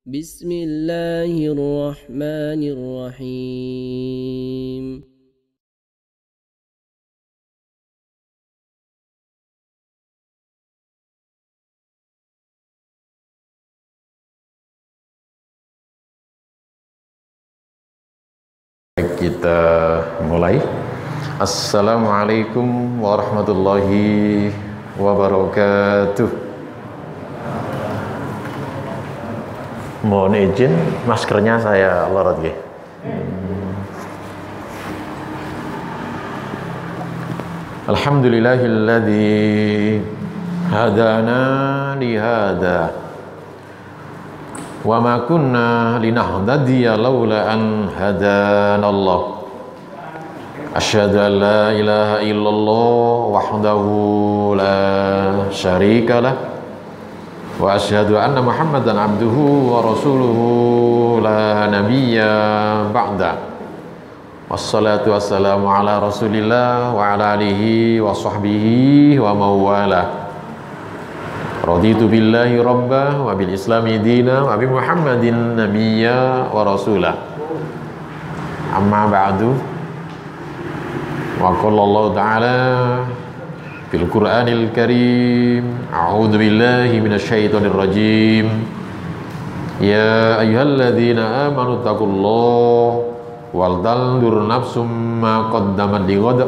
بسم الله الرحمن الرحيم Kita mulai. Assalamualaikum warahmatullahi wabarakatuh. Mohon izin, maskernya saya lorot ya. Alhamdulillahilladzi hadana lihada wa ma kunna linahtadiya laula an hadanallah. Asyhadu an la ilaha illallah wahdahu la syarika lah wa asyhadu anna Muhammadan abduhu wa rasuluhu la nabiyya ba'da. Wassalatu wassalamu ala Rasulillah wa ala alihi wa sahbihi wa mawala. Raditu billahi rabba wa bil islami dina wa bi Muhammadin nabiyya wa rasulah. Amma ba'du. Wa qala Allah ta'ala fil Qur'anil Karim, a'udzu billahi minasy syaithanir rajim. Ya ayyuhalladzina amanu taqullaha wal tanzur nafsum ma qaddamat lighad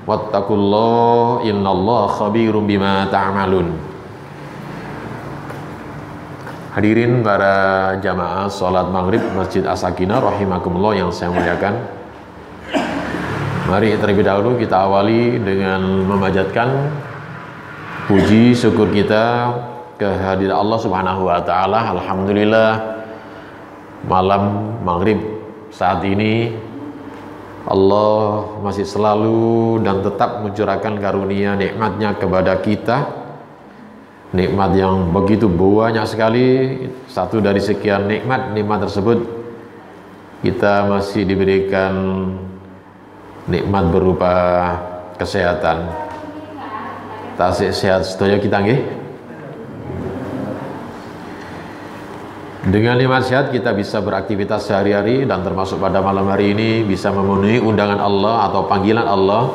wattaqullaha innallaha khabirum bima ta'malun. Hadirin para jamaah salat maghrib Masjid As-Sakinah rahimakumullah yang saya muliakan. Mari terlebih dahulu kita awali dengan memanjatkan puji syukur kita kehadiran Allah Subhanahu wa taala. Alhamdulillah, malam maghrib saat ini Allah masih selalu dan tetap mencurahkan karunia nikmatnya kepada kita. Nikmat yang begitu banyak sekali. Satu dari sekian nikmat tersebut kita masih diberikan nikmat berupa kesehatan. Tasik sehat sedaya kita nggih. Dengan nikmat sehat kita bisa beraktivitas sehari-hari dan termasuk pada malam hari ini bisa memenuhi undangan Allah atau panggilan Allah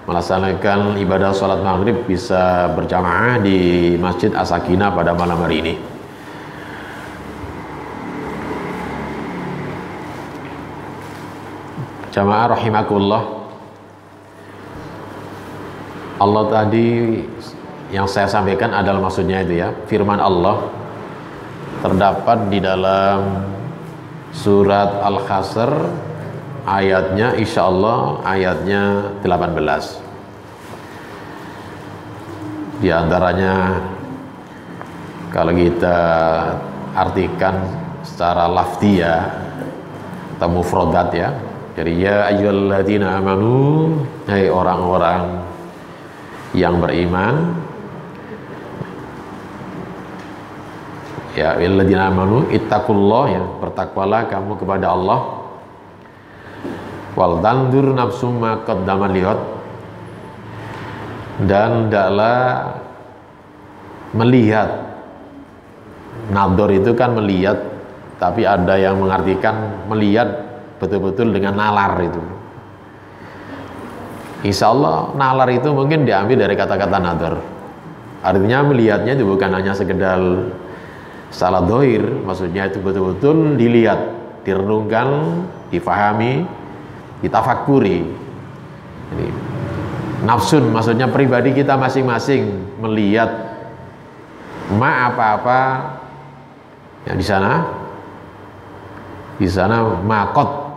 melaksanakan ibadah sholat maghrib, bisa berjamaah di Masjid As-Sakinah pada malam hari ini. Jamaah rahimakumullah, Allah tadi yang saya sampaikan adalah maksudnya itu ya, firman Allah terdapat di dalam surat Al-Hasr, ayatnya insyaallah ayatnya 18. Di antaranya kalau kita artikan secara lafziyah atau mufradat ya, jadi ya ayyuhalladzina amanu, hai orang-orang yang beriman, ya ayyuhalladzina amanu ittaqullah, ya bertakwalah kamu kepada Allah. Wal tandur nafsum ma qaddamat lihat, dan hendaklah melihat. Nador itu kan melihat, tapi ada yang mengartikan melihat betul-betul dengan nalar itu. Insya Allah nalar itu mungkin diambil dari kata-kata nador. Artinya melihatnya itu bukan hanya sekedar salah dohir, maksudnya itu betul-betul dilihat, direnungkan, difahami, ditafakuri. Jadi, nafsun maksudnya pribadi kita masing-masing melihat apa-apa yang di sana makot.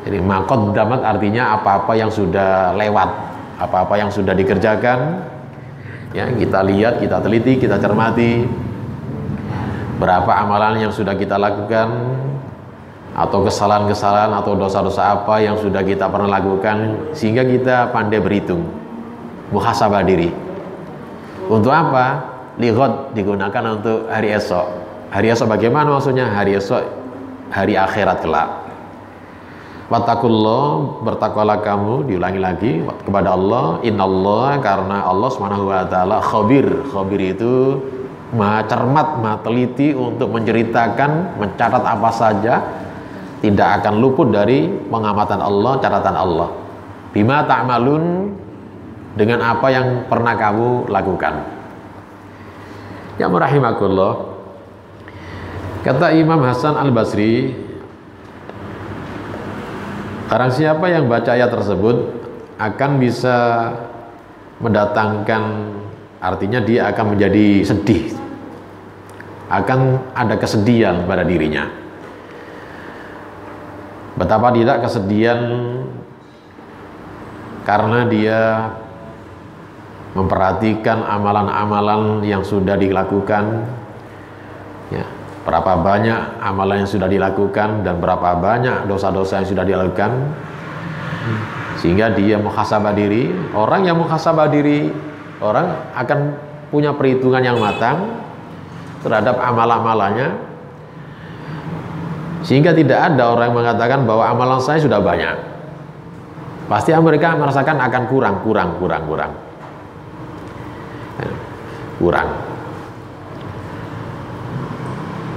Jadi makot damat artinya apa-apa yang sudah lewat, apa-apa yang sudah dikerjakan, ya kita lihat, kita teliti, kita cermati berapa amalan yang sudah kita lakukan, atau kesalahan-kesalahan atau dosa-dosa apa yang sudah kita pernah lakukan, sehingga kita pandai berhitung, muhasabah diri. Untuk apa? Lihat digunakan untuk hari esok. Hari esok bagaimana maksudnya? Hari esok, hari akhirat kelak. Wattaqullah, bertakwalah kamu, diulangi lagi kepada Allah. Innallah, karena Allah Subhanahu wa taala khabir. Khabir itu maha cermat, maha teliti untuk menceritakan, mencatat apa saja, tidak akan luput dari pengamatan Allah, catatan Allah. Bima ta'malun, dengan apa yang pernah kamu lakukan. Ya rahimakumullah. Kata Imam Hasan Al-Basri, barang siapa yang baca ayat tersebut akan bisa mendatangkan, artinya dia akan menjadi sedih, akan ada kesedihan pada dirinya. Betapa tidak kesedihan karena dia memperhatikan amalan-amalan yang sudah dilakukan, ya, berapa banyak amalan yang sudah dilakukan dan berapa banyak dosa-dosa yang sudah dilakukan, sehingga dia muhasabah diri. Orang yang muhasabah diri, orang akan punya perhitungan yang matang terhadap amal-amalannya, sehingga tidak ada orang yang mengatakan bahwa amalan saya sudah banyak. Pasti mereka merasakan akan kurang.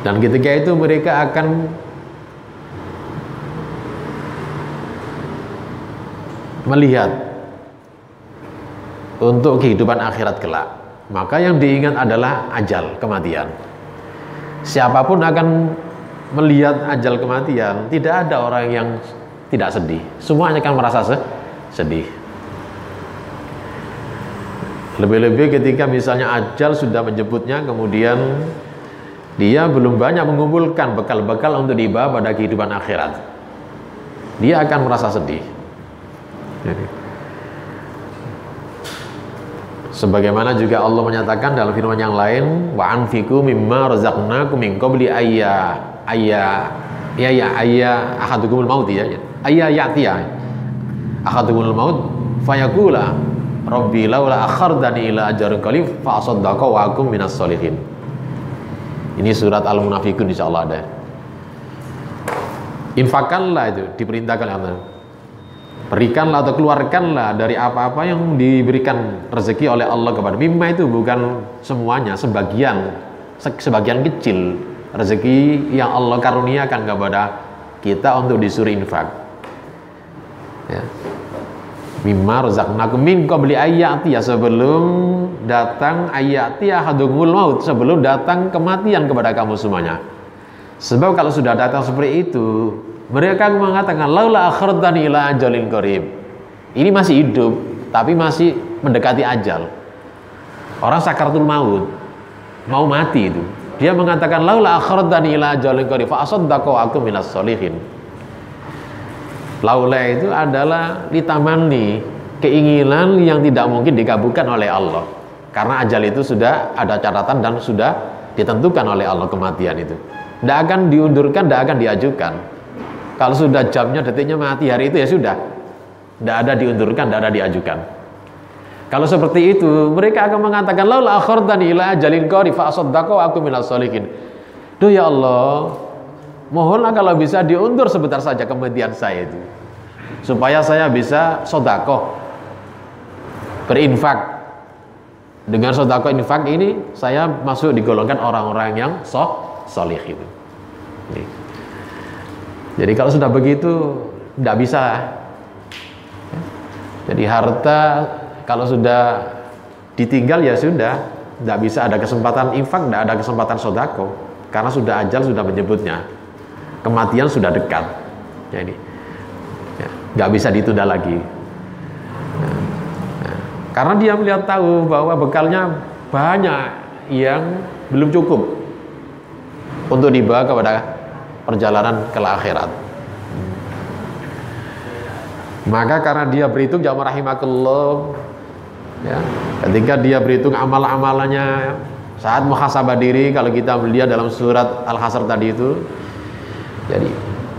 Dan ketika itu mereka akan melihat untuk kehidupan akhirat kelak. Maka yang diingat adalah ajal, kematian. Siapapun akan melihat ajal kematian, tidak ada orang yang tidak sedih. Semuanya akan merasa sedih. Lebih-lebih ketika misalnya ajal sudah menjemputnya, kemudian dia belum banyak mengumpulkan bekal-bekal untuk dibawa pada kehidupan akhirat, dia akan merasa sedih. Sebagaimana juga Allah menyatakan dalam firman yang lain, wa anfiqu mimma razaqnakum min qabli ahadukumul maut, ya ya'tiya ahadukumul maut fayaqula rabbi laula akhartani ila ajalin qarib fa asaddaqa wa akum minas sholihin. Ini surat Al-Munafiqun, insyaallah ada. Infakkanlah, itu diperintahkan Allah. Berikanlah atau keluarkanlah dari apa-apa yang diberikan rezeki oleh Allah kepada. Mimma itu bukan semuanya, sebagian kecil rezeki yang Allah karuniakan kepada kita untuk disuruh infak. Ya. Mimma razaqnakum min qabli ayyati, ya, sebelum datang ayati ahadumul maut, sebelum datang kematian kepada kamu semuanya. Sebab kalau sudah datang seperti itu, mereka mengatakan laula akhartani ila ajalin qarib. Ini masih hidup tapi masih mendekati ajal. Orang sakaratul maut, mau mati itu, dia mengatakan laula akhartani ila ajalin qarib fa asaddaqa wa akum minas sholihin. Laula itu adalah ditamani, keinginan yang tidak mungkin dikabulkan oleh Allah, karena ajal itu sudah ada catatan dan sudah ditentukan oleh Allah. Kematian itu tidak akan diundurkan, tidak akan diajukan. Kalau sudah jamnya, detiknya mati hari itu, ya sudah, tidak ada diundurkan, tidak ada diajukan. Kalau seperti itu, mereka akan mengatakan laula akhartani ila ajalin qarib fa asaddaqa wa akum minas sholihin. Duh ya Allah, mohonlah kalau bisa diundur sebentar saja kematian saya itu, supaya saya bisa sodakoh, berinfak. Dengan sodakoh infak ini, saya masuk digolongkan orang-orang yang solih itu. Jadi kalau sudah begitu, tidak bisa. Jadi harta kalau sudah ditinggal, ya sudah, tidak bisa ada kesempatan infak, tidak ada kesempatan sodakoh, karena sudah ajal sudah menyebutnya. Kematian sudah dekat, jadi nggak bisa ditunda lagi. Karena dia melihat tahu bahwa bekalnya banyak yang belum cukup untuk dibawa kepada perjalanan ke akhirat. Maka karena dia berhitung, jamaah rahimakumullah, ya, ketika dia berhitung amal-amalannya saat muhasabah diri, kalau kita melihat dalam surat Al-Hasr tadi itu, jadi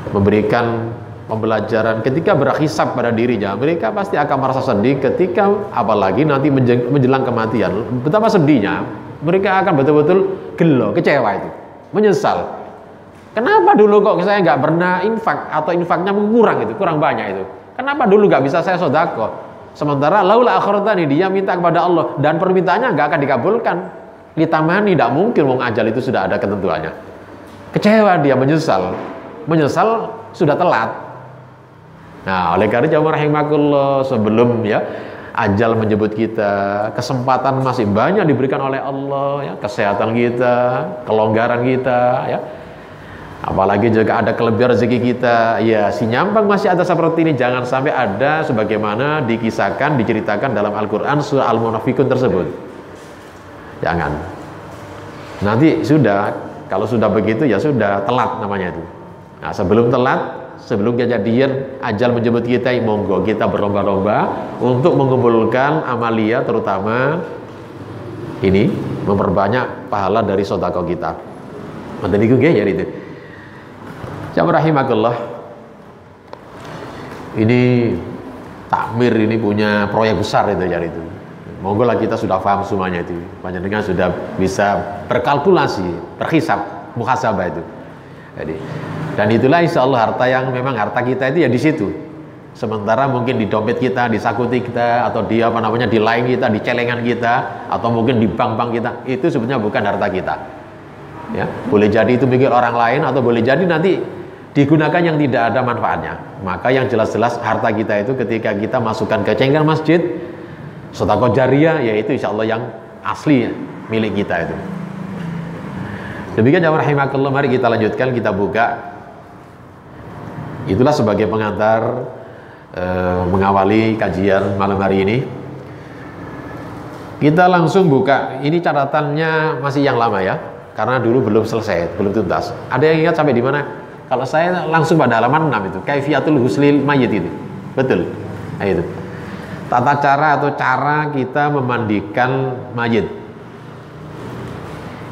memberikan pembelajaran ketika berhisab pada dirinya, mereka pasti akan merasa sedih ketika apalagi nanti menjelang kematian. Betapa sedihnya, mereka akan betul-betul gelo, kecewa itu, menyesal. Kenapa dulu kok saya nggak pernah infak, atau infaknya kurang itu, kurang banyak itu? Kenapa dulu nggak bisa saya sedekah? Sementara laula akhartani, dia minta kepada Allah dan permintaannya nggak akan dikabulkan. Litamani, tidak mungkin wong ajal itu sudah ada ketentuannya. Kecewa dia, menyesal sudah telat. Nah, oleh karena jamaah rahimakumullah, sebelum ya ajal menjemput kita, kesempatan masih banyak diberikan oleh Allah ya, kesehatan kita, kelonggaran kita ya. Apalagi juga ada kelebihan rezeki kita, ya si nyampang masih ada seperti ini. Jangan sampai ada sebagaimana dikisahkan, diceritakan dalam Al-Quran surah Al-Munafikun tersebut. Jangan. Nanti sudah, kalau sudah begitu ya sudah telat namanya itu. Nah, sebelum telat, sebelum kejadian ajal menjemput kita, monggo kita berlomba-lomba untuk mengumpulkan amalia, terutama ini memperbanyak pahala dari sedekah kita. Mboten niku nggih ya itu. Jamaah rahimakumullah, ini takmir ini punya proyek besar itu ya itu. Monggo lah kita sudah paham semuanya itu. Panjenengan sudah bisa berkalkulasi, berhisab, muhasabah itu. Jadi, dan itulah insya Allah harta yang memang harta kita itu ya di situ. Sementara mungkin di dompet kita, di saku kita, atau di apa namanya di lain kita, di celengan kita, atau mungkin di bank-bank kita, itu sebenarnya bukan harta kita. Ya, boleh jadi itu mikir orang lain, atau boleh jadi nanti digunakan yang tidak ada manfaatnya. Maka yang jelas-jelas harta kita itu ketika kita masukkan ke cengkar masjid, sedekah jariyah, yaitu insya Allah yang asli milik kita itu. Demikian jamaah rahimakumullah, mari kita lanjutkan, kita buka. Itulah sebagai pengantar mengawali kajian malam hari ini. Kita langsung buka. Ini catatannya masih yang lama ya, karena dulu belum selesai, belum tuntas. Ada yang ingat sampai di mana? Kalau saya langsung pada halaman 6 itu, kaifiyatul huslil mayyit itu. Betul. Nah, itu. Tata cara atau cara kita memandikan mayit.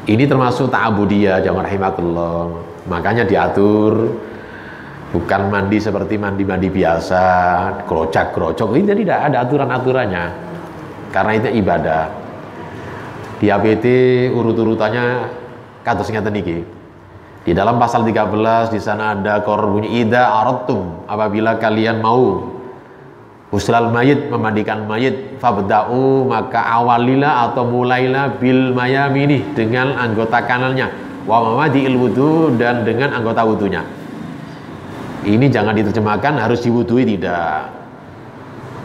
Ini termasuk ta'abudiyah jamaah rahimakumullah. Makanya diatur bukan mandi seperti mandi-mandi biasa, gerocak-gerocok. Ini tidak ada aturan-aturannya. Karena itu ibadah. Di APT urut-urutannya kados ngeten niki. Di dalam pasal 13 di sana ada bunyi idza aradtum, apabila kalian mau huslal mayit, memandikan mayit, fabda'u, maka awalilah atau mulailah bil mayamini, dengan anggota kanannya, wa mamadi'il wudu, dan dengan anggota wudunya. Ini jangan diterjemahkan harus diwudui, tidak.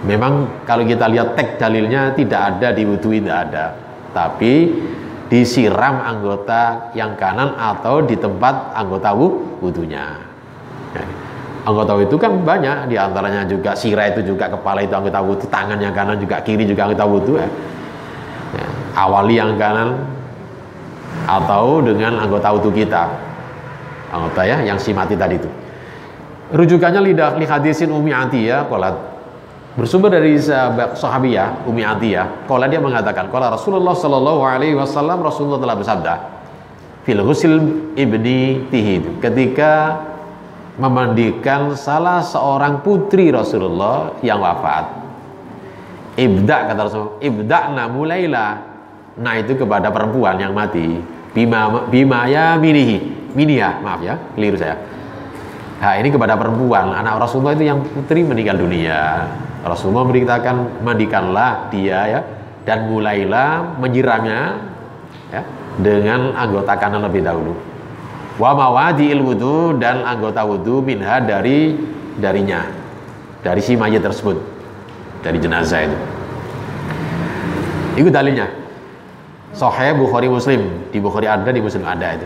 Memang kalau kita lihat teks dalilnya tidak ada diwudui, tidak ada. Tapi disiram anggota yang kanan atau di tempat anggota wudunya. Anggota itu kan banyak, diantaranya juga sirah itu juga, kepala itu anggota wudu, tangan yang kanan juga, kiri juga anggota wudu ya. Awali yang kanan atau dengan anggota wudu kita, anggota ya yang si mati tadi itu. Rujukannya li hadisin Ummi Atiyah qalat, bersumber dari sahabiyah Ummi Atiyah, qala dia mengatakan, qala Rasulullah sallallahu alaihi wasallam, Rasulullah telah bersabda, fil ghusl ibni Tihid, ketika memandikan salah seorang putri Rasulullah yang wafat. Ibda, kata Rasulullah, ibda'na, mulailah, nah itu kepada perempuan yang mati, bima ya miniha, maaf ya, keliru saya. Nah ini kepada perempuan, anak Rasulullah itu yang putri meninggal dunia. Rasulullah memberitakan, mandikanlah dia ya, dan mulailah menyiramnya ya, dengan anggota kanan lebih dahulu. Wa mawadi'il wudu, dan anggota wudu minha, darinya, dari si mayit tersebut, dari jenazah itu. Itu dalilnya. Sahih Bukhari Muslim, di Bukhari ada, di Muslim ada itu.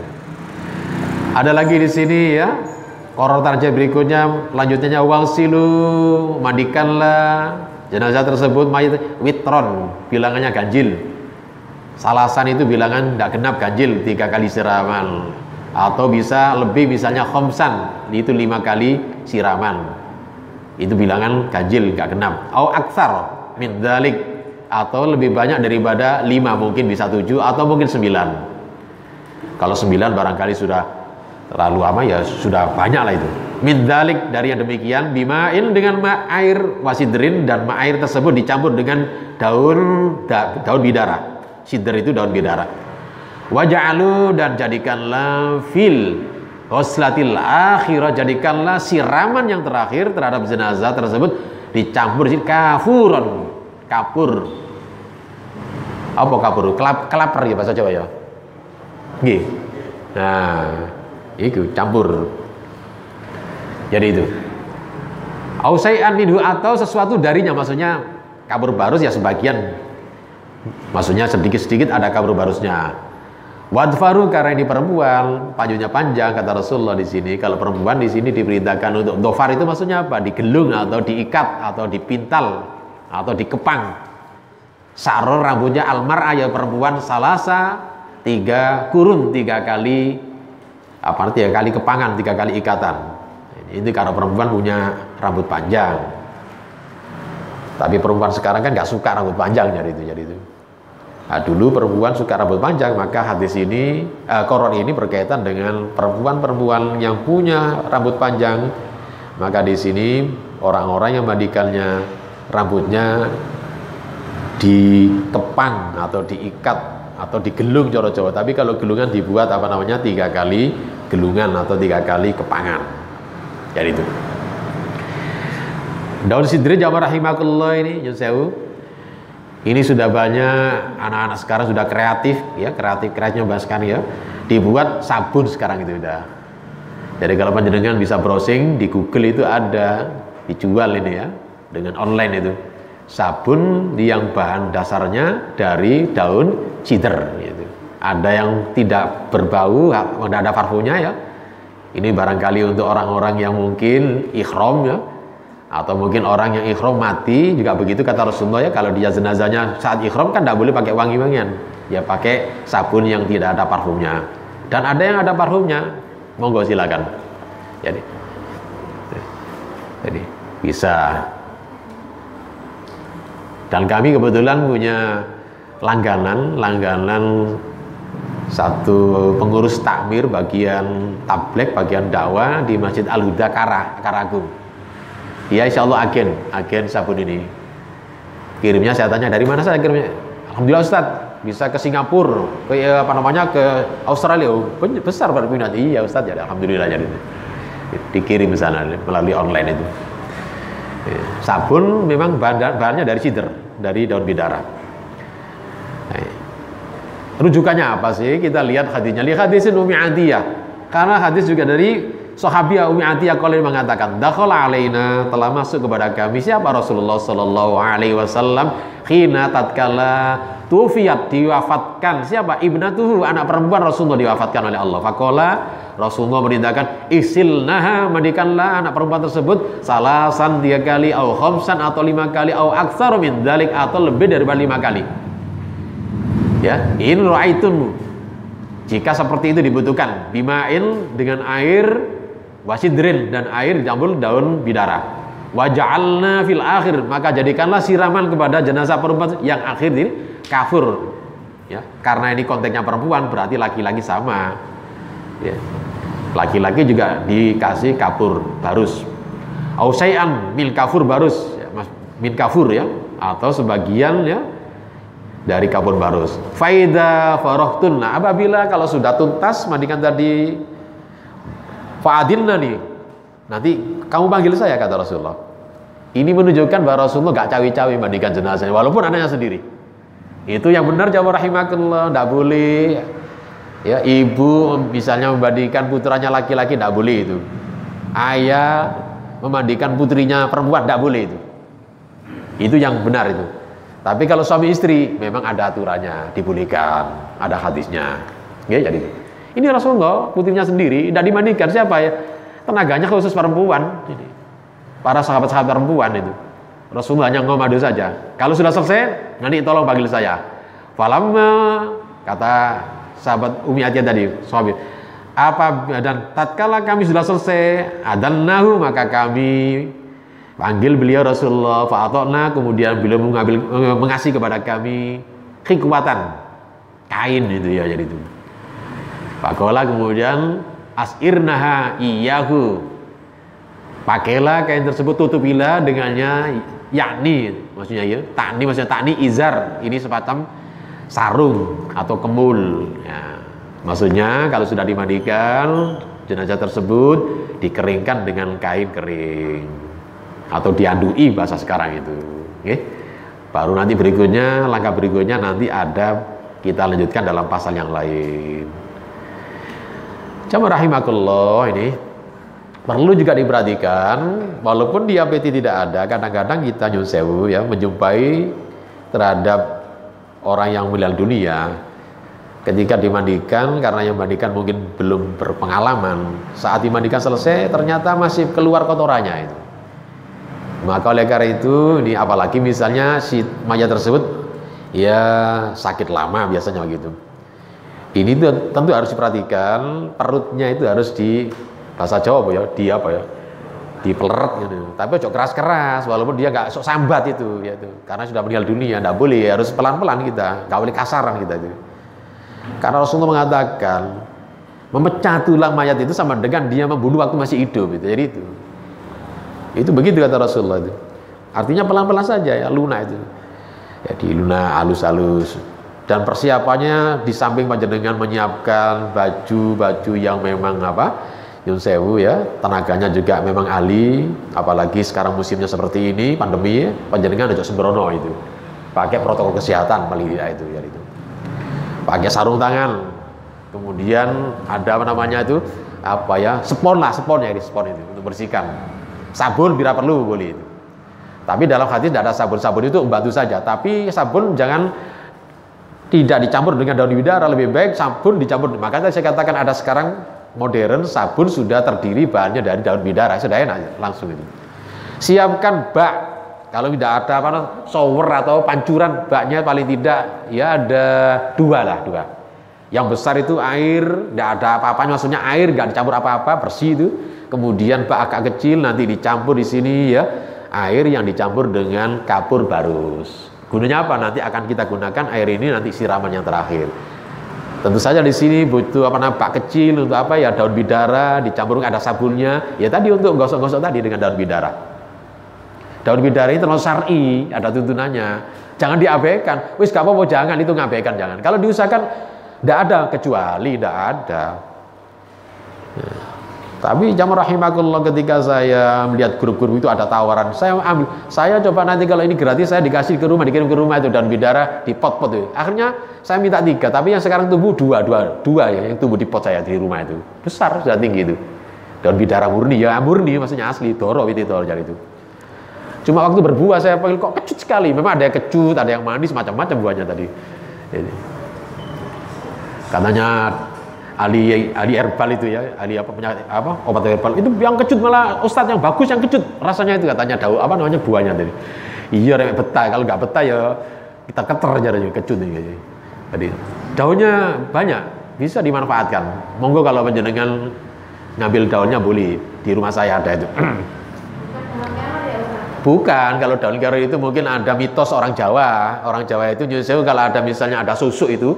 Ada lagi di sini ya. Koran tarjah berikutnya, lanjutnya wangsilu, mandikanlah jenazah tersebut mayit witron, bilangannya ganjil. Salasan itu bilangan tidak genap, ganjil 3 kali siraman, atau bisa lebih, misalnya khomsan itu 5 kali siraman, itu bilangan ganjil nggak genap. Au aksar min dzalik, atau lebih banyak daripada 5, mungkin bisa 7 atau mungkin 9. Kalau 9 barangkali sudah terlalu apa ya, sudah banyak lah itu. Min dzalik, dari yang demikian, bima'in, dengan air wasidrin, dan air tersebut dicampur dengan daun bidara. Sidr itu daun bidara. Waja'alu, dan jadikanlah fil ghuslatil akhirah, jadikanlah siraman yang terakhir terhadap jenazah tersebut dicampur kafuron, kapur. Apa kabur? Kelaper ya bahasa Jawa ya. Nggih. Nah, itu campur. Jadi itu. Ausai'an minhu atau sesuatu darinya, maksudnya kabur barus ya sebagian. Maksudnya sedikit-sedikit ada kabur barusnya. Wadfaru karena ini perempuan, panjangnya panjang kata Rasulullah di sini. Kalau perempuan di sini diperintahkan untuk dofar itu maksudnya apa? Digelung atau diikat atau dipintal atau dikepang. Sa'ror rambutnya almar'ah ya perempuan salasa 3 kurun 3 kali apa 3 kali kepangan 3 kali ikatan. Ini kalau perempuan punya rambut panjang. Tapi perempuan sekarang kan nggak suka rambut panjang jadi itu. Nah, dulu perempuan suka rambut panjang, maka hadis ini, Quran ini berkaitan dengan perempuan-perempuan yang punya rambut panjang. Maka di sini orang-orang yang mandikannya rambutnya dikepang atau diikat atau digelung coro-coro. Tapi kalau gelungan dibuat apa namanya 3 kali gelungan atau 3 kali kepangan. Jadi itu. Daun sidri jamaah rahimakumullah ini nyun sewu. Ini sudah banyak anak-anak sekarang sudah kreatif ya, kreatifnya bahaskan ya. Dibuat sabun sekarang itu udah. Jadi kalau panjenengan bisa browsing di Google itu ada dijual ini ya dengan online itu. Sabun yang bahan dasarnya dari daun cidar gitu. Ada yang tidak berbau, tidak ada parfumnya ya. Ini barangkali untuk orang-orang yang mungkin ikhram ya. Atau mungkin orang yang ikhram mati juga begitu kata Rasulullah ya, kalau dia jenazahnya saat ikhram kan tidak boleh pakai wangi-wangian ya, pakai sabun yang tidak ada parfumnya. Dan ada yang ada parfumnya, monggo silakan. Jadi bisa. Dan kami kebetulan punya langganan satu pengurus takmir bagian tablek, bagian dakwah di Masjid Al-Huda Karagung. Ya insya Allah agen sabun ini. Kirimnya saya tanya dari mana saya kirimnya. Alhamdulillah Ustadz bisa ke Singapura, ke ke Australia. Besar berminat. Iya Ustadz ya, alhamdulillah jadi dikirim ke sana melalui online itu. Sabun memang bahannya dari cidar, dari daun bidara. Rujukannya apa sih? Kita lihat hadisnya. Lihat hadisin Ummi Atiyah. Karena hadis juga dari Sahabiah Ummi Atiyah qala mengatakan, dakhala alaina, telah masuk kepada kami siapa Rasulullah sallallahu alaihi wasallam khina tatkala tufiat, diwafatkan siapa ibnatuhu, anak perempuan Rasulullah diwafatkan oleh Allah. Faqala, Rasulullah merintahkan isilnaha, mandikanlah anak perempuan tersebut salasan 3 kali au khamsan atau 5 kali au aktsar min dzalik atau lebih daripada 5 kali. Ya, in ra'aitun, jika seperti itu dibutuhkan, bima'in dengan air wasidrin dan air dicampur daun bidara. Waja'alna fil akhir, maka jadikanlah siraman kepada jenazah perempuan yang akhir ini kafur. Ya, karena ini konteksnya perempuan berarti laki-laki sama. Ya. Laki-laki juga dikasih kafur barus. Ausai'an min kafur barus, ya, min kafur ya, atau sebagian ya dari kafur barus. Faida farahtun, nah apabila kalau sudah tuntas mandikan tadi fa'adilna nih, nanti kamu panggil saya kata Rasulullah. Ini menunjukkan bahwa Rasulullah gak cawi-cawi mandikan jenazahnya walaupun anaknya sendiri. Itu yang benar jawab rahimakumullah, tidak boleh ya, ibu misalnya memandikan putranya laki-laki tidak boleh itu. Ayah memandikan putrinya perempuan tidak boleh itu. Itu yang benar itu. Tapi kalau suami istri memang ada aturannya, dibolehkan, ada hadisnya. Ya, jadi ini Rasulullah putrinya sendiri tidak dimandikan, siapa ya? Tenaganya khusus perempuan. Jadi, para sahabat-sahabat perempuan itu. Rasulullah hanya ngomado saja. Kalau sudah selesai, nanti tolong panggil saya. Falamma, kata sahabat Ummi Atiyah tadi, sahabat, dan tatkala kami sudah selesai, adannahu, maka kami panggil beliau Rasulullah, fa'atokna, kemudian beliau mengasih kepada kami khikwatan, kain itu ya, jadi itu. Pakola kemudian asirnaha iyahu, pakailah kain tersebut, tutupilah dengannya, yakni maksudnya ya, takni izar, ini semacam sarung atau kemul ya. Maksudnya kalau sudah dimandikan jenazah tersebut dikeringkan dengan kain kering atau diandui bahasa sekarang itu, okay? Baru nanti berikutnya, langkah berikutnya nanti ada kita lanjutkan dalam pasal yang lain. Jamaah rahimakumullah, ini perlu juga diperhatikan, walaupun diabetes tidak ada, kadang-kadang kita nyun sewu ya menjumpai terhadap orang yang meninggal dunia ketika dimandikan, karena yang mandikan mungkin belum berpengalaman, saat dimandikan selesai ternyata masih keluar kotorannya itu. Maka oleh karena itu, ini apalagi misalnya si mayat tersebut ya sakit lama biasanya begitu. Ini tuh tentu harus diperhatikan, perutnya itu harus di bahasa Jawa dipeleret gitu. Tapi cok keras-keras, walaupun dia nggak sok sambat itu, ya itu. Karena sudah meninggal dunia, nggak boleh, harus pelan-pelan kita, nggak boleh kasaran kita itu. Karena Rasulullah mengatakan memecah tulang mayat itu sama dengan dia membunuh waktu masih hidup, gitu. Jadi itu begitu kata Rasulullah itu. Artinya pelan-pelan saja ya, lunak itu. Ya dilunak halus-halus. Dan persiapannya di samping panjenengan menyiapkan baju-baju yang memang Yun sewu ya, tenaganya juga memang ahli, apalagi sekarang musimnya seperti ini, pandemi, panjenengan ada sembrono itu. Pakai protokol kesehatan paling tidak itu ya itu. Pakai sarung tangan. Kemudian ada spon itu untuk bersihkan. Sabun bila perlu boleh itu. Tapi dalam hadis tidak ada sabun itu membantu saja. Tapi sabun jangan tidak dicampur dengan daun bidara, lebih baik sabun dicampur. Makanya saya katakan ada sekarang modern sabun sudah terdiri bahannya dari daun bidara, sudah enak langsung itu. Siapkan bak, kalau tidak ada shower atau pancuran, baknya paling tidak ya ada dua. Yang besar itu air, tidak ada apa-apanya, maksudnya air nggak dicampur apa-apa, bersih itu. Kemudian bak agak kecil nanti dicampur di sini ya air yang dicampur dengan kapur barus. Gunanya apa? Nanti akan kita gunakan air ini nanti siraman yang terakhir. Tentu saja di sini butuh bak kecil untuk ya daun bidara dicampur ada sabunnya. Ya tadi untuk gosok-gosok tadi dengan daun bidara. Daun bidara ini termasuk syar'i, ada tuntunannya. Jangan diabaikan. Wis gak apa-apa, jangan itu ngabaikan jangan. Kalau diusahakan tidak ada kecuali tidak ada. Tapi jamaah rahimakumullah, ketika saya melihat grup-grup itu ada tawaran, saya ambil. Saya coba nanti kalau ini gratis saya dikasih ke rumah, dikirim ke rumah itu daun bidara di pot-pot itu. Akhirnya saya minta 3, tapi yang sekarang tumbuh dua ya, yang tumbuh di pot saya di rumah itu. Besar, sudah tinggi itu. Daun bidara murni, ya murni maksudnya asli, doro jadi itu. Cuma waktu berbuah saya panggil kok kecut sekali. Memang ada yang kecut, ada yang manis, macam-macam buahnya tadi. Jadi, katanya ahli herbal itu ya, obat herbal itu yang kecut, malah ustadz yang bagus yang kecut rasanya itu katanya buahnya tadi. Iya remek betah, kalau nggak betah ya kita keter aja kecut ini. Jadi daunnya banyak, bisa dimanfaatkan. Monggo kalau panjenengan ngambil daunnya boleh, di rumah saya ada itu. Bukan, kalau daun karo itu mungkin ada mitos orang Jawa itu nyusul kalau ada misalnya ada susuk itu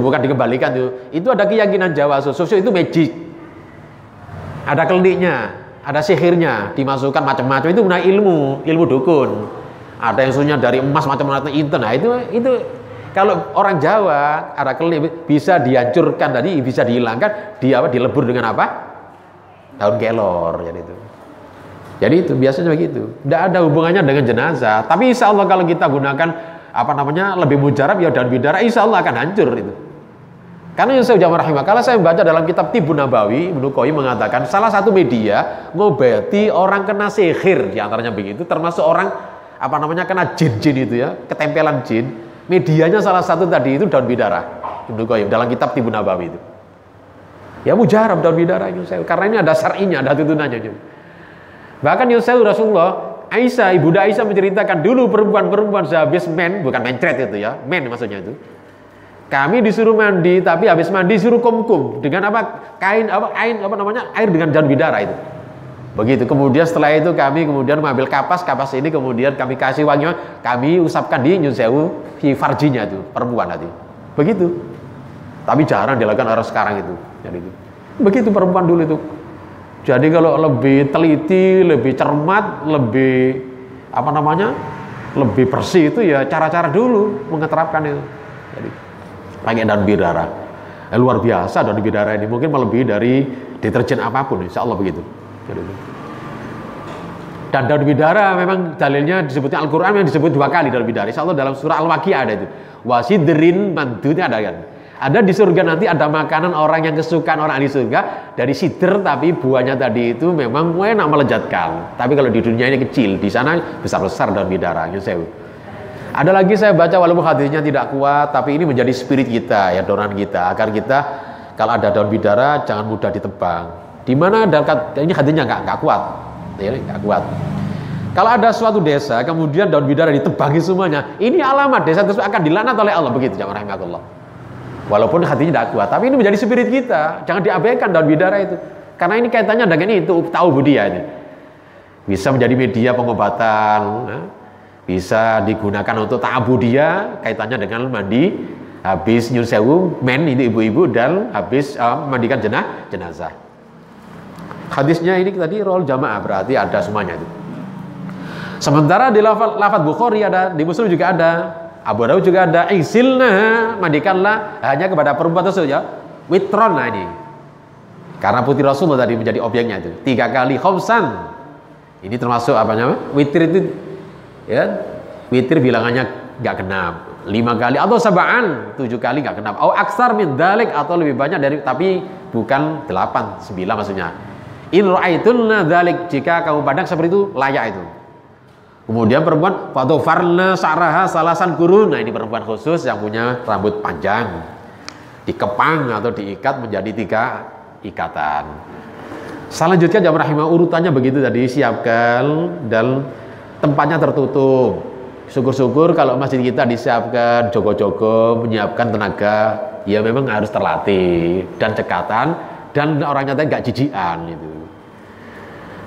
bukan dikembalikan itu ada keyakinan Jawa, susu itu magic, ada kliniknya, ada sihirnya, dimasukkan macam-macam, itu guna ilmu dukun, ada yang susunya dari emas macam-macam inten. Nah itu kalau orang Jawa ada klinik bisa dihancurkan tadi, bisa dihilangkan, dilebur dengan daun kelor, jadi itu biasanya begitu, tidak ada hubungannya dengan jenazah. Tapi insya Allah kalau kita gunakan lebih mujarab ya daun bidara, insya Allah akan hancur itu. Karena yang saya jamaah rahimah, kalau saya membaca dalam kitab Tibbun Nabawi, Ibnu Qayyim mengatakan salah satu media ngobati orang kena sihir, diantaranya begitu, termasuk orang kena jin itu ya, ketempelan jin. Medianya salah satu tadi itu daun bidara, Ibnu Qayyim dalam kitab Tibbun Nabawi itu. Ya mujarab daun bidara itu, karena ini ada syar'inya, ada tuntunannya. Bahkan Rasulullah Aisyah, Ibunda Aisyah menceritakan dulu perempuan sehabis bukan mencret itu ya, maksudnya itu. Kami disuruh mandi, tapi habis mandi disuruh kumkum dengan air dengan daun bidara itu. Begitu. Kemudian setelah itu kami kemudian mengambil kapas ini kemudian kami kasih wangi, kami usapkan di di farjinya itu, perempuan tadi. Begitu. Tapi jarang dilakukan orang sekarang itu. Jadi begitu perempuan dulu itu. Jadi kalau lebih teliti, lebih cermat, lebih lebih bersih itu ya cara-cara dulu mengeterapkan itu. Jadi pakai daun bidara. Luar biasa daun bidara ini, mungkin melebihi dari deterjen apapun, insya Allah begitu. Jadi, Dan daun bidara memang dalilnya disebutnya Al-Quran yang disebut 2 kali daun bidara. Insya Allah dalam surah Al-Waqiah ada itu. Wasidrin mandudnya ada kan. Ada di surga nanti ada makanan orang yang kesukaan orang di surga dari sidr, tapi buahnya tadi itu memang enak melejatkan. Tapi kalau di dunia ini kecil, di sana besar-besar daun bidara. Ada lagi saya baca walaupun hadisnya tidak kuat, tapi ini menjadi spirit kita ya, dorongan kita agar kita kalau ada daun bidara jangan mudah ditebang. Di mana ini hadisnya nggak kuat, ya, nggak kuat. Kalau ada suatu desa kemudian daun bidara ditebangi semuanya, ini alamat desa tersebut akan dilaknat oleh Allah, begitu jamaah rahimakumullah. Walaupun hatinya tidak kuat, tapi ini menjadi spirit kita. Jangan diabaikan daun bidara itu, karena ini kaitannya dengan itu ta'ubudiyah ini. Bisa menjadi media pengobatan, bisa digunakan untuk ta'abudiyah, kaitannya dengan mandi habis nyun sewu, men ini ibu-ibu, dan habis mandikan jenazah. Hadisnya ini tadi roll jamaah, berarti ada semuanya itu. Sementara di lafaz Bukhari ada, di Muslim juga ada, Abu Dawud juga ada, isilna, mandikanlah hanya kepada perempuan tersebut ya, witron. Nah ini karena putri Rasulullah tadi menjadi objeknya itu 3 kali khomsan. Ini termasuk apa namanya, witir itu ya, witir bilangannya nggak genap, 5 kali atau sabaan 7 kali nggak genap, atau aksar min dalik, atau lebih banyak dari, tapi bukan 8, 9 maksudnya. In ra'aitunna dalik, jika kamu pandang seperti itu layak itu. Kemudian perempuan fatofarna sa'raha salasan kurun. Nah ini perempuan khusus yang punya rambut panjang, dikepang atau diikat menjadi 3 ikatan. Selanjutnya jamaah rahimah, urutannya begitu tadi, siapkan dan tempatnya tertutup. Syukur-syukur kalau masjid kita disiapkan jogo-jogo, menyiapkan tenaga, ya memang harus terlatih dan cekatan, dan orangnya tadi nggak jijian gitu.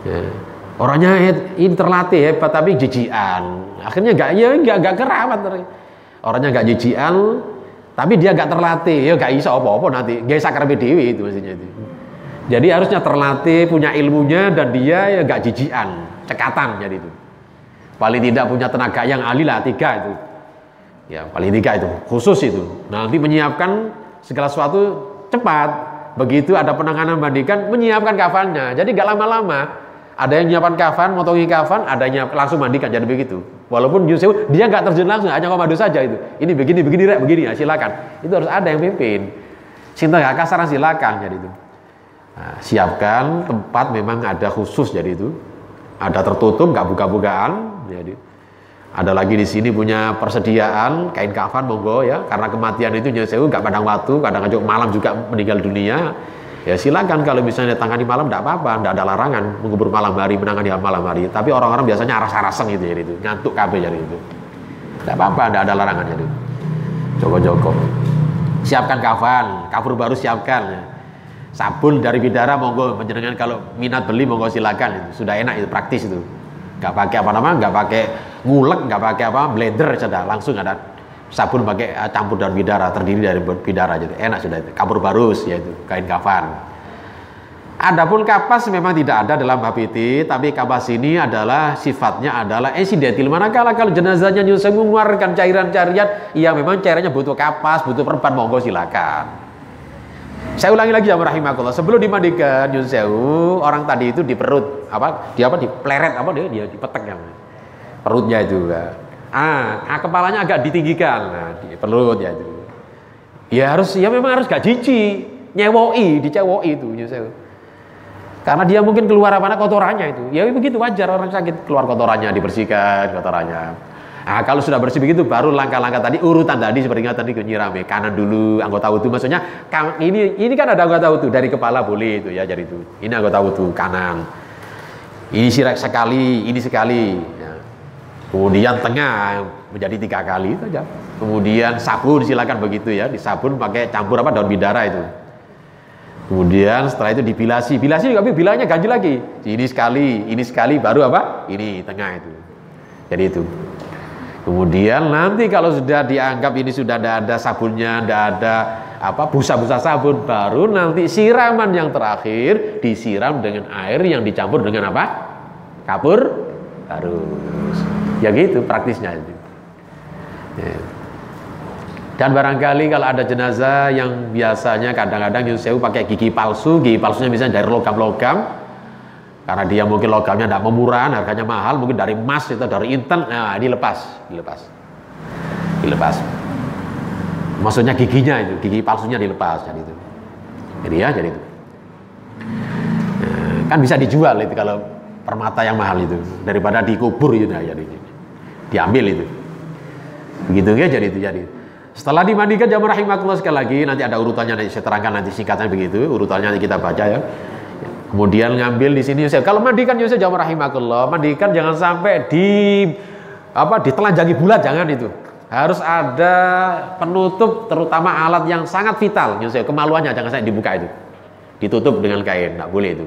Ya. Orangnya ini terlatih hebat tapi jijian, akhirnya nggak kerawat. Orangnya nggak jijian tapi dia nggak terlatih, ya nggak bisa apa-apa nanti nggak sakar dewi itu maksudnya itu. Jadi harusnya terlatih, punya ilmunya, dan dia ya nggak jijian, cekatan jadi itu. Paling tidak punya tenaga yang ahli lah, 3 itu ya, paling 3 itu khusus itu. Nanti menyiapkan segala sesuatu cepat, begitu ada penanganan mandikan menyiapkan kafannya, jadi nggak lama-lama. Ada yang nyiapkan kafan, motongi kafan, adanya langsung mandikan, jadi begitu. Walaupun Yusuf dia nggak terjun langsung, hanya komando saja itu. Ini begini, begini, ya, silakan. Itu harus ada yang pimpin. Cinta nggak kasaran silakan, jadi itu. Nah, siapkan tempat memang ada khusus, jadi itu. Ada tertutup, nggak buka-bukaan. Jadi ada lagi di sini punya persediaan kain kafan, monggo ya. Karena kematian itu Yusuf nggak pandang waktu, kadang-kadang malam juga meninggal dunia. Ya silakan kalau misalnya tangani malam tidak apa-apa, tidak ada larangan mengubur malam hari, menangani malam hari. Tapi orang-orang biasanya aras-arasan gitu ya, itu ngantuk kabeh jadi itu. Tidak apa-apa, tidak ada larangan jadi. Joko-joko. Siapkan kafan, kafur baru siapkan. Ya. Sabun dari bidara monggo, panjenengan kalau minat beli monggo silakan. Itu sudah enak itu, praktis itu. Nggak pakai apa namanya, nggak pakai ngulek, nggak pakai apa blender, sudah langsung ada. Sabun pakai campur daun bidara, terdiri dari bidara, jadi enak sudah itu. Kapur barus yaitu kain kafan. Adapun kapas memang tidak ada dalam bab itu, tapi kapas ini adalah sifatnya adalah insidentil. Manakala kalau jenazahnya Yusuf mengeluarkan cairan-cairan, ya memang cairannya butuh kapas, butuh perban, monggo silakan. Saya ulangi lagi ya rahimakumullah, sebelum dimandikan Yusuf, orang tadi itu di perut apa? Di pleret apa dia dipetek ya. Perutnya itu. Kepalanya agak ditinggikan, nah, di perut ya itu. Ya harus, ya memang harus gak jijik, dicewoi itu Yusuf. Karena dia mungkin keluar apa kotorannya itu. Ya begitu wajar, orang sakit keluar kotorannya, dibersihkan kotorannya. Kalau sudah bersih begitu, baru langkah-langkah tadi, urutan tadi seperti tadi nyirame kanan dulu, anggota wudu. Maksudnya ini kan ada anggota wudu dari kepala boleh itu ya, jadi itu. Ini anggota wudu kanan. Ini sirak sekali, ini sekali. Ya. Kemudian tengah menjadi 3 kali saja. Kemudian sabun silakan begitu ya, disabun pakai campur apa daun bidara itu. Kemudian setelah itu dibilasi juga bilanya ganjil lagi. Ini sekali, baru apa? Ini tengah itu. Jadi itu. Kemudian nanti kalau sudah dianggap ini sudah ada sabunnya, tidak ada apa busa-busa sabun, baru nanti siraman yang terakhir disiram dengan air yang dicampur dengan apa? Kapur barus. Ya gitu praktisnya itu. Ya. Dan barangkali kalau ada jenazah yang biasanya kadang-kadang Yusuf pakai gigi palsunya misalnya dari logam-logam, Karena dia mungkin logamnya tidak memurah, harganya mahal, mungkin dari emas itu dari inten, nah dilepas. Maksudnya giginya itu, gigi palsunya dilepas jadi itu. Jadi itu. Nah, kan bisa dijual itu kalau permata yang mahal itu daripada dikubur itu, nah jadi diambil itu. Begitu ya jadi. Setelah dimandikan jamaah rahimakumullah sekali lagi, nanti ada urutannya, nanti saya terangkan nanti singkatnya begitu, urutannya nanti kita baca ya. Kemudian ngambil di sini Yusuf. Kalau mandikan Yusuf jamaah rahimakumullah, mandikan jangan sampai ditelanjangi bulat, jangan itu. Harus ada penutup, terutama alat yang sangat vital Yusuf. Kemaluannya jangan sampai dibuka itu. Ditutup dengan kain, enggak boleh itu.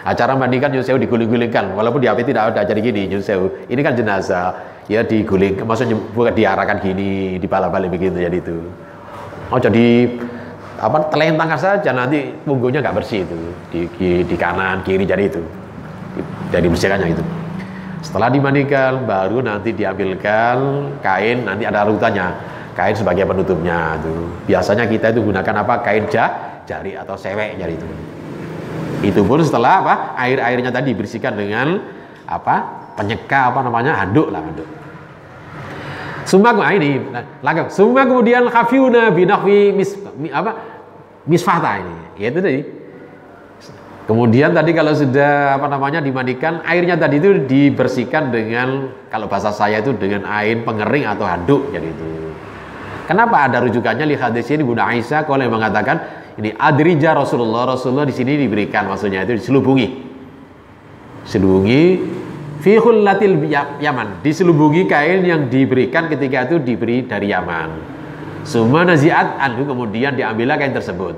Acara mandikan Yusuf diguling-gulingkan, walaupun di HP tidak ada jadi gini Yusuf. Ini kan jenazah, ya diguling, maksudnya bukan diarahkan gini, dibalik-balik begitu jadi itu. Oh jadi telentang saja, nanti punggungnya nggak bersih itu di kanan kiri jadi itu, jadi bersihkannya itu. Setelah dimandikan baru nanti diambilkan kain, nanti ada rutannya, kain sebagai penutupnya itu. Biasanya kita itu gunakan apa, kain jari atau sewek jadi itu. Itu pun setelah airnya tadi dibersihkan dengan penyeka handuk. Summa kemudian khafiuna binahwi misfata ini, yaitu tadi. Kemudian tadi kalau sudah dimandikan, airnya tadi itu dibersihkan dengan, kalau bahasa saya itu dengan air pengering atau handuk jadi itu. Kenapa ada rujukannya li hadis ini Bunda Aisyah kalau yang mengatakan ini adrija Rasulullah di sini diberikan, maksudnya itu diselubungi fi khullatil Yaman, diselubungi kain yang diberikan ketika itu diberi dari Yaman. Summa nazi'at anhu, kemudian diambillah kain tersebut,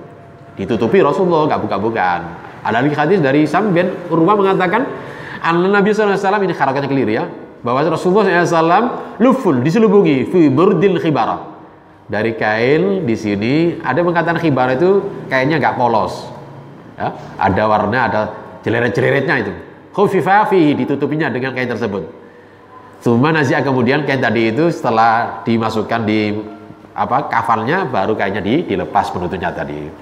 ditutupi Rasulullah, enggak buka-bukaan. Ada lagi hadis dari Sam bin Urwah mengatakan Nabi SAW, ini harakatnya keliru ya, bahwa Rasulullah SAW lufun, diselubungi fi burdil khibara, dari kain. Di sini ada mengatakan khibara itu kainnya enggak polos ya, ada warna, ada jeleret-jereretnya itu. Khufifa fihi, ditutupinya dengan kain tersebut. Summa nazi'a, kemudian kain tadi itu setelah dimasukkan di kafalnya, baru kainnya dilepas penutupnya tadi.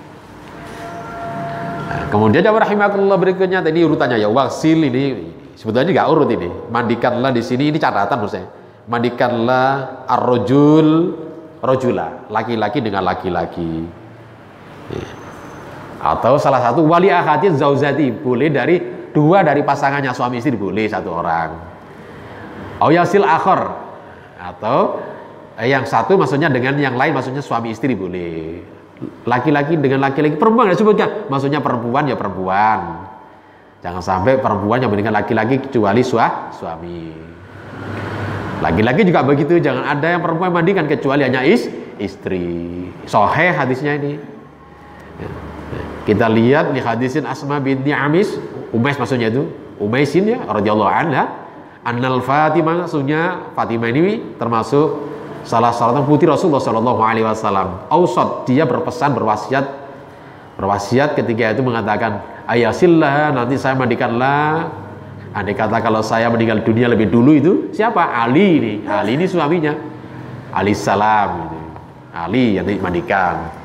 Nah, kemudian jamaah rahimakumullah berikutnya tadi urutannya ya, waksil ini sebetulnya nggak urut ini. Mandikanlah di sini, ini catatan menurut saya. Mandikanlah rojula, laki-laki dengan laki-laki. Atau salah satu wali akhatin zauzati, boleh dari dua dari pasangannya suami istri, boleh satu orang. Yasil akhor, atau yang satu maksudnya dengan yang lain, maksudnya suami istri boleh. Laki-laki dengan laki-laki, perempuan nggak sebutkan, maksudnya perempuan ya perempuan. Jangan sampai perempuan yang menikah laki-laki kecuali suami. Laki-laki juga begitu, jangan ada yang perempuan mandikan kecuali hanya istri. Sahih hadisnya ini. Kita lihat di hadisin Asma binti Umais maksudnya itu, Umaisin ya radhiyallahu anha, annal Fatimah, maksudnya Fatimah ini termasuk salah seorang putri Rasulullah Shallallahu Alaihi Wasallam. Ausad, dia berpesan, berwasiat ketika itu mengatakan, ayasillah, nanti saya mandikanlah. Andai kata kalau saya meninggal dunia lebih dulu itu siapa? Ali ini suaminya, Ali salam gitu. Ali yang dimandikan.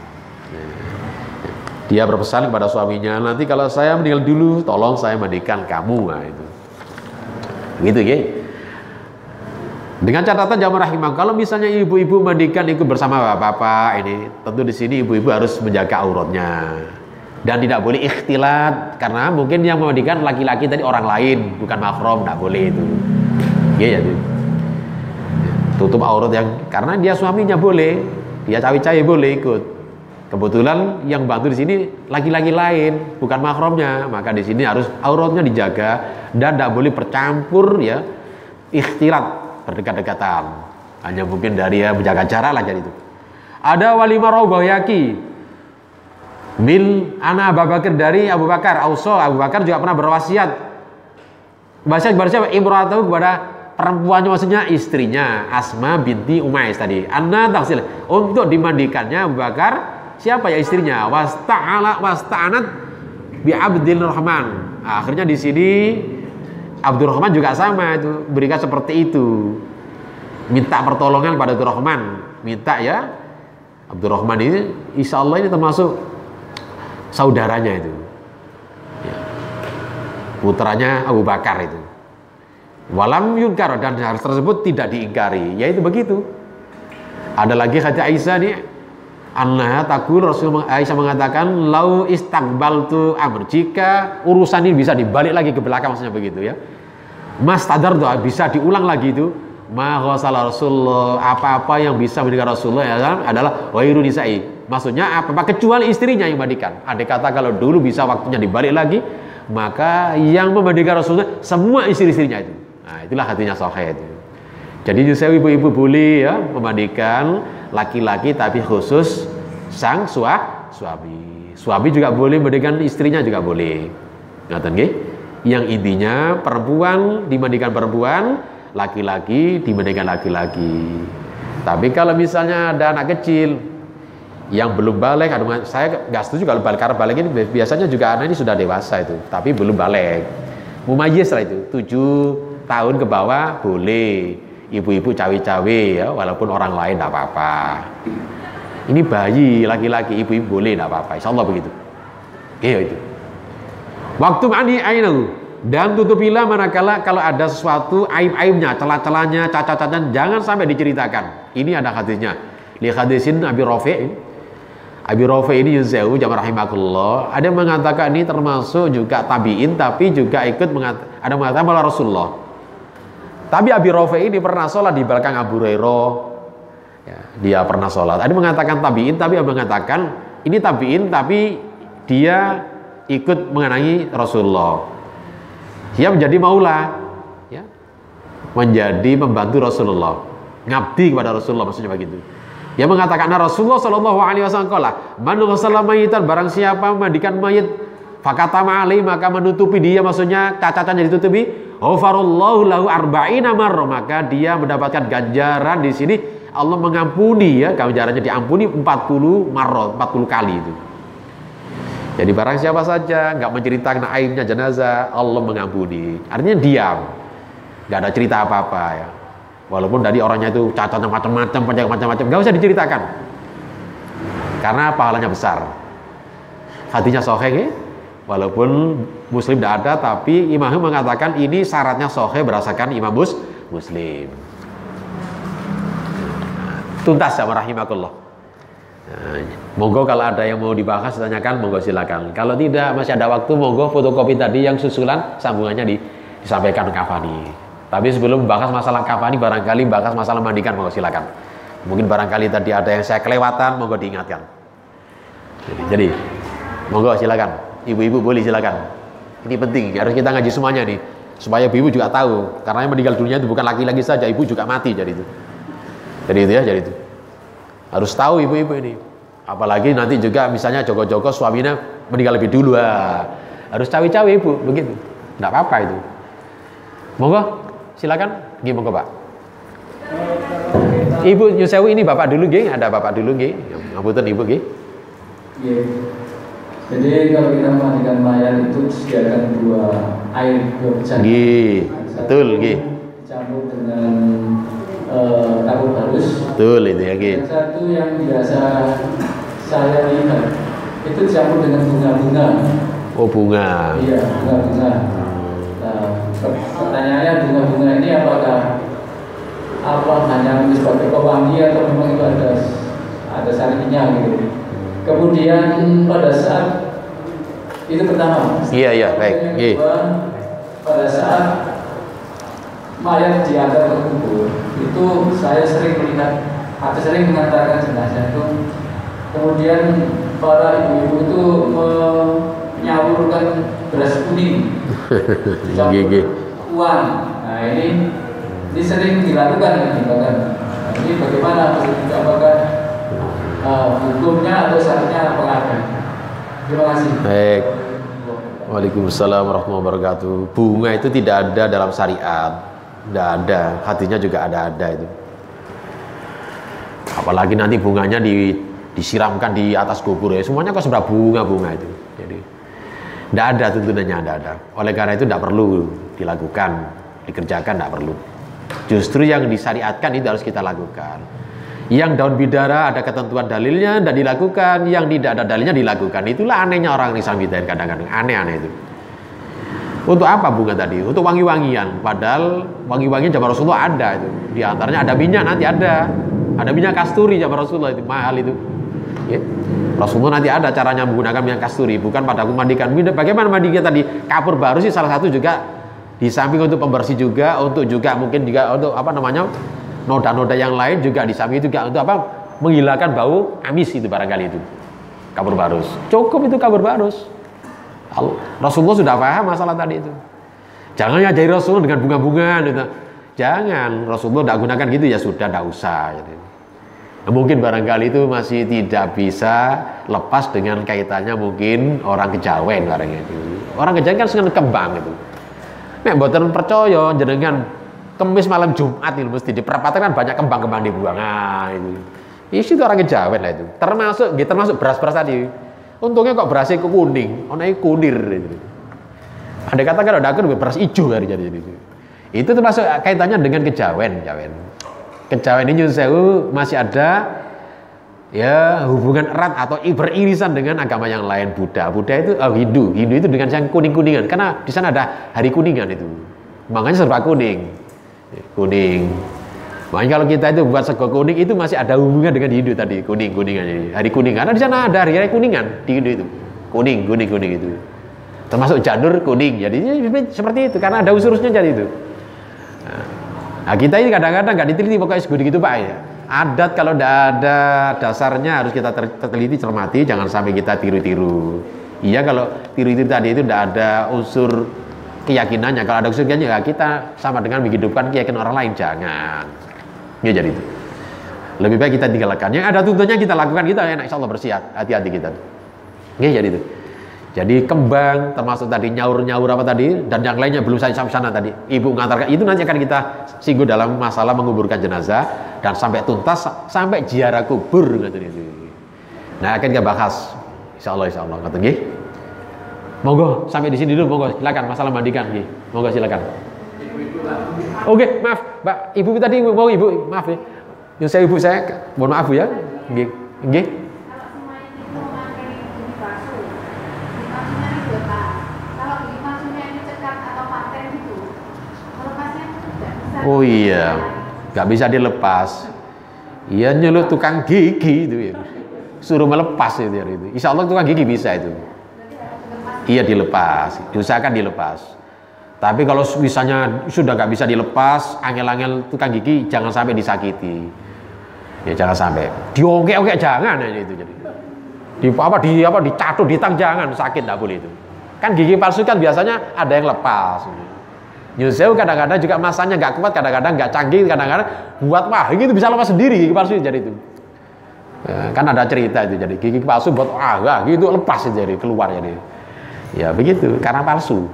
Dia berpesan kepada suaminya, nanti kalau saya meninggal dulu, tolong saya mandikan kamu. Nah, itu gitu ya. Dengan catatan jamaah rahimah, kalau misalnya ibu-ibu mandikan ikut bersama bapak-bapak, ini tentu di sini ibu-ibu harus menjaga auratnya dan tidak boleh ikhtilat, karena mungkin yang memandikan laki-laki tadi orang lain, bukan mahram, tidak boleh itu. Ya, tutup aurat yang, karena dia suaminya boleh, dia cawe-cawe boleh ikut. Kebetulan yang bantu di sini laki-laki lain, bukan mahramnya, maka di sini harus auratnya dijaga dan tidak boleh bercampur ya, ikhtilat, berdekat-dekatan. Hanya mungkin dari ya menjaga jarak lah jadi itu. Ada walimah rawbahiyaki min ana Abu Bakar, dari Abu Bakar. Abu Bakar juga pernah berwasiat. Berwasiat imra'atahu, kepada perempuannya, maksudnya istrinya Asma binti Umais tadi. Anna taksil, untuk dimandikannya Abu Bakar, siapa ya istrinya? Wasta'anat bi Abdul Rahman. Akhirnya di sini Abdul Rahman juga sama itu, berikan seperti itu, minta pertolongan pada Abdul Rahman, minta ya Abdul Rahman ini, insya Allah ini termasuk saudaranya itu ya. putranya Abu Bakar itu. Walam yunkar, dan hal tersebut tidak diingkari, yaitu begitu. Ada lagi hadits Aisyah nih, annaha taqul, Rasul Aisyah mengatakan lau istaqbaltu amr, jika urusan ini bisa dibalik lagi ke belakang, maksudnya begitu ya. Mas tadar bisa diulang lagi itu. Ma ghasala Rasulullah, apa-apa yang bisa mandikan Rasulullah ya kan, adalah wairu nisa'i. Maksudnya apa kecuali istrinya yang mandikan. Ada kata kalau dulu bisa waktunya dibalik lagi, maka yang memandikan Rasulullah semua istri-istrinya itu. Nah, itulah hatinya sahih itu. Jadi justru ibu-ibu boleh ya memandikan laki-laki, tapi khusus sang suami. Suami juga boleh memandikan istrinya, juga boleh. Ngaten nggih? Yang intinya perempuan dimandikan perempuan, laki-laki dimandikan laki-laki. Tapi kalau misalnya ada anak kecil yang belum balik, saya nggak setuju kalau balik, karena balik ini biasanya juga anak ini sudah dewasa itu, tapi belum balik. Mumayyiz lah itu, 7 tahun ke bawah boleh, ibu-ibu cawe-cawe ya, walaupun orang lain tidak apa-apa. Ini bayi laki-laki, ibu-ibu boleh, tidak apa-apa, insya Allah begitu. Iya itu. Waktu mandi ainahu, dan tutupilah manakala kalau ada sesuatu aib-aibnya, celah-celahnya, cacat-cacatnya, jangan sampai diceritakan. Ini ada hadisnya. Li hadisin Abi Rafi'. Abi Rafi' ini Yunzahu jamaah rahimakumullah, ada yang mengatakan ini termasuk juga tabi'in, tapi juga ikut ada mengatakan malah Rasulullah. Tapi Abi Rafi' ini pernah sholat di belakang Abu Hurairah ya, dia pernah sholat. Ada mengatakan tabi'in, tapi ada mengatakan ini tabi'in, tapi dia ikut mengenangi Rasulullah. Dia menjadi maula ya, menjadi pembantu Rasulullah, ngabdi kepada Rasulullah, maksudnya begitu. Dia mengatakan Rasulullah Shallallahu Alaihi Wasallam kala man ghassala mayitan, barang siapa memandikan mayit fakatama alaihi, maka menutupi dia, maksudnya cacatnya ditutupi, ghafarallahu lahu arba'ina marrah, maka dia mendapatkan ganjaran di sini, Allah mengampuni ya, ganjarannya diampuni 40 marrah, 40 kali itu. Jadi barang siapa saja nggak menceritakan aibnya jenazah, Allah mengampuni. Artinya diam, nggak ada cerita apa-apa ya. Walaupun tadi orangnya itu cacatnya macam-macam, macam-macam, nggak usah diceritakan, karena pahalanya besar. Hatinya sahih, walaupun Muslim tidak ada, tapi Imam mengatakan ini syaratnya sahih berdasarkan Imam Muslim. Tuntas ya rahimakumullah. Monggo kalau ada yang mau dibahas tanyakan, monggo silakan. Kalau tidak masih ada waktu, monggo fotokopi tadi yang susulan sambungannya disampaikan ke Kafani. Tapi sebelum bahas masalah kafani, barangkali bahas masalah mandikan, monggo silakan. Mungkin barangkali tadi ada yang saya kelewatan, monggo diingatkan. Jadi monggo silakan. Ibu-ibu boleh silakan. Ini penting, harus kita ngaji semuanya nih, supaya ibu juga tahu. Karena yang meninggal dunia itu bukan laki-laki saja, ibu juga mati, jadi itu. Jadi itu ya, jadi itu. Harus tahu ibu-ibu ini. Apalagi nanti juga misalnya joko-joko suaminya meninggal lebih dulu, harus cawe-cawe ibu, begitu. Enggak apa-apa itu. Monggo silakan, gimana Pak? Ibu Yusewu ini bapak dulu nggih, ada bapak dulu nggih. Ngapunten Ibu nggih. Nggih. Jadi kalau kita memandikan mayat itu disediakan 2 air, 2 bejana. Nggih, betul nggih. Dicampur dengan kapur halus. Betul itu ya nggih. Satu yang biasa saya lihat itu dicampur dengan bunga-bunga. Oh, bunga. Iya, bunga-bunga. Pertanyaannya, bunga-bunga ini apakah hanya sebagai pewangi atau memang itu ada syariatnya gitu. Kemudian pada saat itu pertama. Iya baik. Yang kedua, pada saat mayat diangkat ke kubur itu saya sering melihat atau sering mengantarkan jenazah itu, kemudian para ibu-ibu itu menyalurkan beras kuning Gigi. uang. Nah ini sering dilakukan. Nah, ini bagaimana? Apakah hukumnya atau syaratnya apa ada? Terima kasih. Baik. Waalaikumsalam warahmatullahi wabarakatuh. Bunga itu tidak ada dalam syariat, tidak ada. Hatinya juga ada itu. Apalagi nanti bunganya disiramkan di atas kubur ya. Semuanya kok seberapa bunga itu. Jadi tidak ada tuntunannya, tidak ada. Oleh karena itu tidak perlu dilakukan, dikerjakan, tidak perlu. Justru yang disyariatkan itu harus kita lakukan. Yang daun bidara ada ketentuan dalilnya dan dilakukan, yang tidak ada dalilnya dilakukan. Itulah anehnya orang Islam kita kadang-kadang, aneh-aneh itu. Untuk apa bunga tadi? Untuk wangi-wangian. Padahal wangi-wangian zaman Rasulullah ada itu. Di antaranya ada minyak, nanti ada minyak kasturi zaman Rasulullah, itu mahal itu. Ya. Rasulullah nanti ada caranya menggunakan minyak kasturi, bukan pada mandikan. Bagaimana mandinya tadi? Kapur baru sih salah satu juga, di samping untuk pembersih juga, untuk juga mungkin juga untuk apa namanya, noda-noda yang lain juga di samping itu juga untuk apa? Menghilangkan bau amis itu barangkali itu. Kapur barus. Cukup itu kapur barus. Rasulullah sudah paham masalah tadi itu. Jangan ngajari Rasulullah dengan bunga-bunga gitu. Jangan, Rasulullah tidak gunakan gitu, ya sudah, tidak usah gitu. Mungkin barangkali itu masih tidak bisa lepas dengan kaitannya mungkin orang kejawen barangnya itu. Orang kejawen kan senang kembang itu. Nek mboten percaya jenengan Kemis malam Jumat itu mesti di perapatan kan banyak kembang-kembang dibuang. Nah, itu orang kejawen lah itu. Termasuk beras-beras tadi. Untungnya kok berasnya kuning, onanya kunir itu. Ada kata kalau ada beras hijau hari jadi itu. Itu termasuk kaitannya dengan kejawen. Kejawen ini Nyun Sewu masih ada ya hubungan erat atau beririsan dengan agama yang lain. Buddha itu Hindu itu dengan yang kuning-kuningan, karena di sana ada hari kuningan itu, makanya serba kuning. Makanya kalau kita itu buat sego kuning itu masih ada hubungan dengan Hindu tadi, kuning-kuningan, hari kuning, karena di sana ada hari kuningan di Hindu itu, kuning itu, termasuk janur kuning, jadi seperti itu karena ada unsur-unsurnya jadi itu. Nah, kita ini kadang-kadang nggak diteliti pokoknya segede gitu Pak ya. Adat kalau tidak ada dasarnya harus kita teliti, cermati, jangan sampai kita tiru-tiru. Iya, kalau tiru-tiru tadi itu tidak ada unsur keyakinannya. Kalau ada unsur keyakinannya, ya kita sama dengan menghidupkan keyakinan orang lain, jangan. Ya jadi itu. Lebih baik kita tinggalkan. Yang ada tuntunnya kita lakukan, kita enak, insya Allah bersih, hati-hati kita. Ya jadi itu. Jadi kembang, termasuk tadi nyaur-nyaur apa tadi, dan yang lainnya belum sampai sana tadi. Ibu mengantarkan, itu nanti akan kita singgung dalam masalah menguburkan jenazah dan sampai tuntas, sampai ziarah kubur gitu. Nah, akan kita bahas, insya Allah, kata nggih. Monggo sampai di sini dulu, monggo silakan masalah mandikan nggih. Monggo silakan. Oke, maaf, Mbak, Ibu tadi mau Ibu, maaf ya. Yang saya Ibu saya, mohon maaf ya. Nggih. Oh iya, nggak bisa dilepas. Iya, nyulut tukang gigi itu ya. Suruh melepas itu. Insya Allah tukang gigi bisa itu. Iya dilepas, diusahakan dilepas. Tapi kalau misalnya sudah nggak bisa dilepas, angel-angel tukang gigi jangan sampai disakiti. Ya jangan sampai. Diongkek-ongkek jangan aja itu jadi. Dicatut di tang jangan, sakit nggak boleh itu. Kan gigi palsu kan biasanya ada yang lepas. Nyun Sewu kadang-kadang juga masanya nggak kuat, kadang-kadang nggak canggih, kadang-kadang buat itu bisa lepas sendiri gigi palsu jadi itu. Kan ada cerita itu, jadi gigi palsu buat gitu lepas jadi keluar jadi. Ya begitu, karena palsu.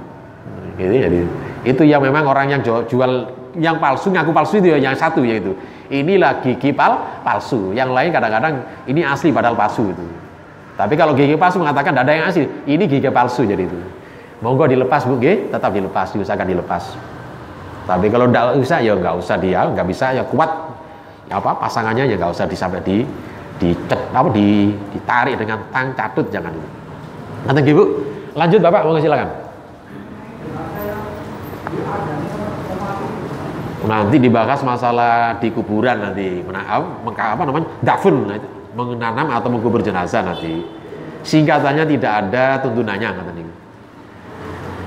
Gitu jadi. Itu yang memang orang yang jual yang palsu, ngaku palsu itu yang satu yaitu. Inilah gigi palsu. Yang lain kadang-kadang ini asli padahal palsu itu. Tapi kalau gigi palsu mengatakan tidak ada yang asli, ini gigi palsu jadi itu. Monggo dilepas Bu, tetap dilepas, diusahakan dilepas. Tapi kalau tidak usah ya nggak usah dia, nggak bisa ya kuat. Ya apa pasangannya ya nggak usah sampai ditarik dengan tang catut jangan. Nanti Bu, lanjut Bapak, monggo silakan. Nanti dibahas masalah di kuburan nanti, dafun, menanam atau mengkubur jenazah nanti. Singkatannya tidak ada tuntunannya katanya.